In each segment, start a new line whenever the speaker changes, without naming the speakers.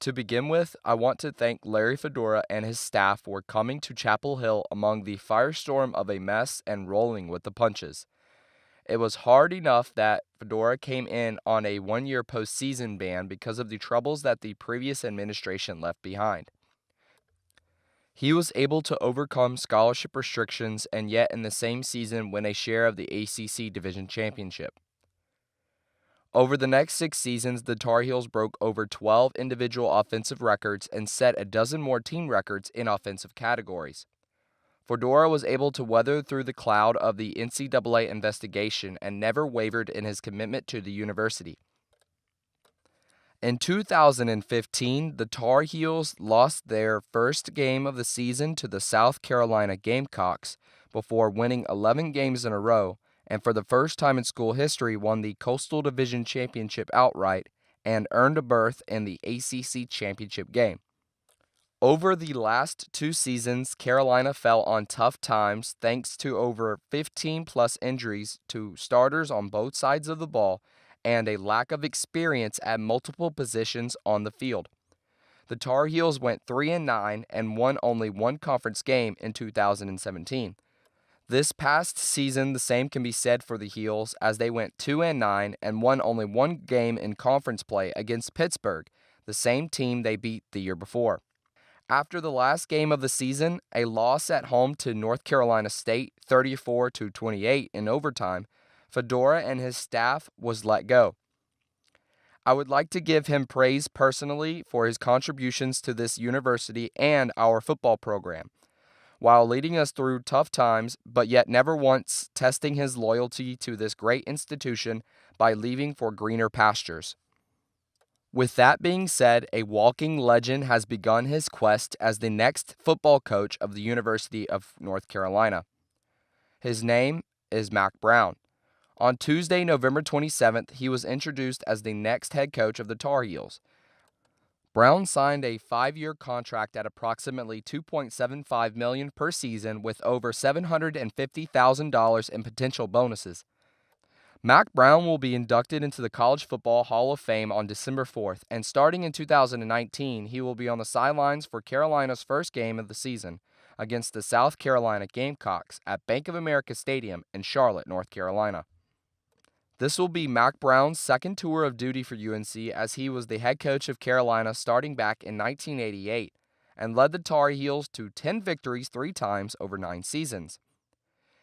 To begin with, I want to thank Larry Fedora and his staff for coming to Chapel Hill among the firestorm of a mess and rolling with the punches. It was hard enough that Fedora came in on a one-year postseason ban because of the troubles that the previous administration left behind. He was able to overcome scholarship restrictions and yet in the same season win a share of the ACC Division Championship. Over the next 6 seasons, the Tar Heels broke over 12 individual offensive records and set a dozen more team records in offensive categories. Fedora was able to weather through the cloud of the NCAA investigation and never wavered in his commitment to the university. In 2015, the Tar Heels lost their first game of the season to the South Carolina Gamecocks before winning 11 games in a row, and for the first time in school history won the Coastal Division Championship outright and earned a berth in the ACC Championship game. Over the last 2 seasons, Carolina fell on tough times thanks to over 15-plus injuries to starters on both sides of the ball and a lack of experience at multiple positions on the field. The Tar Heels went 3-9 and won only one conference game in 2017. This past season, the same can be said for the Heels as they went 2-9 and won only one game in conference play against Pittsburgh, the same team they beat the year before. After the last game of the season, a loss at home to North Carolina State 34-28 in overtime, Fedora and his staff was let go. I would like to give him praise personally for his contributions to this university and our football program, while leading us through tough times, but yet never once testing his loyalty to this great institution by leaving for greener pastures. With that being said, a walking legend has begun his quest as the next football coach of the University of North Carolina. His name is Mack Brown. On Tuesday, November 27th, he was introduced as the next head coach of the Tar Heels. Brown signed a 5-year contract at approximately $2.75 million per season with over $750,000 in potential bonuses. Mack Brown will be inducted into the College Football Hall of Fame on December 4th, and starting in 2019, he will be on the sidelines for Carolina's first game of the season against the South Carolina Gamecocks at Bank of America Stadium in Charlotte, North Carolina. This will be Mack Brown's second tour of duty for UNC, as he was the head coach of Carolina starting back in 1988 and led the Tar Heels to 10 victories 3 times over 9 seasons.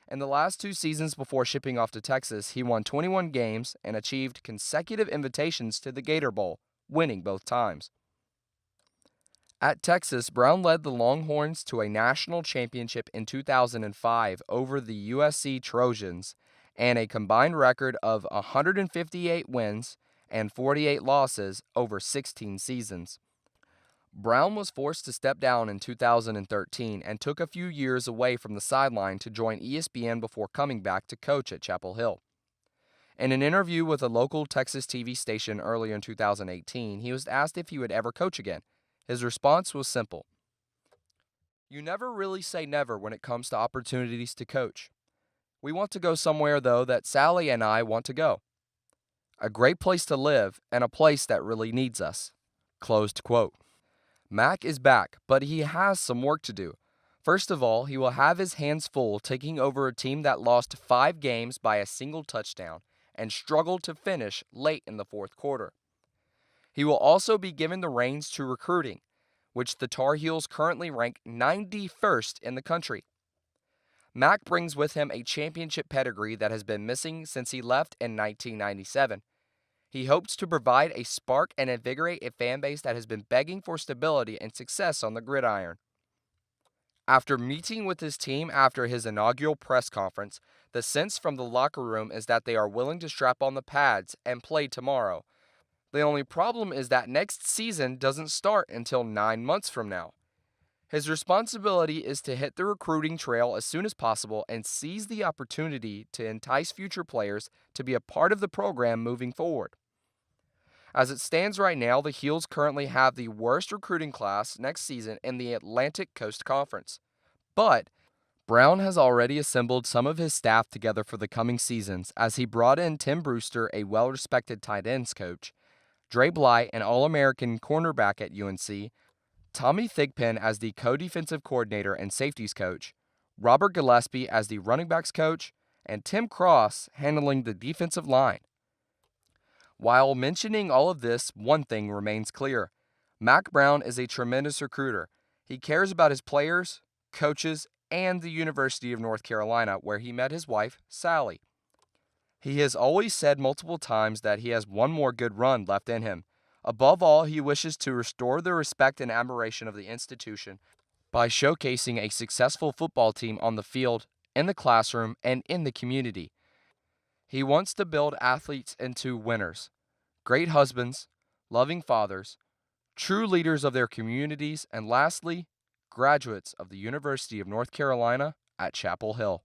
In the last 2 seasons before shipping off to Texas, he won 21 games and achieved consecutive invitations to the Gator Bowl, winning both times. At Texas, Brown led the Longhorns to a national championship in 2005 over the USC Trojans and a combined record of 158 wins and 48 losses over 16 seasons. Brown was forced to step down in 2013 and took a few years away from the sideline to join ESPN before coming back to coach at Chapel Hill. In an interview with a local Texas TV station earlier in 2018, he was asked if he would ever coach again. His response was simple: "You never really say never when it comes to opportunities to coach. We want to go somewhere, though, that Sally and I want to go. A great place to live and a place that really needs us." Closed quote. Mack is back, but he has some work to do. First of all, he will have his hands full taking over a team that lost 5 games by a single touchdown and struggled to finish late in the fourth quarter. He will also be given the reins to recruiting, which the Tar Heels currently rank 91st in the country. Mack brings with him a championship pedigree that has been missing since he left in 1997. He hopes to provide a spark and invigorate a fan base that has been begging for stability and success on the gridiron. After meeting with his team after his inaugural press conference, the sense from the locker room is that they are willing to strap on the pads and play tomorrow. The only problem is that next season doesn't start until 9 months from now. His responsibility is to hit the recruiting trail as soon as possible and seize the opportunity to entice future players to be a part of the program moving forward. As it stands right now, the Heels currently have the worst recruiting class next season in the Atlantic Coast Conference. But Brown has already assembled some of his staff together for the coming seasons, as he brought in Tim Brewster, a well-respected tight ends coach, Dre Bly, an All-American cornerback at UNC, Tommy Thigpen as the co-defensive coordinator and safeties coach, Robert Gillespie as the running backs coach, and Tim Cross handling the defensive line. While mentioning all of this, one thing remains clear. Mack Brown is a tremendous recruiter. He cares about his players, coaches, and the University of North Carolina, where he met his wife, Sally. He has always said multiple times that he has one more good run left in him. Above all, he wishes to restore the respect and admiration of the institution by showcasing a successful football team on the field, in the classroom, and in the community. He wants to build athletes into winners, great husbands, loving fathers, true leaders of their communities, and lastly, graduates of the University of North Carolina at Chapel Hill.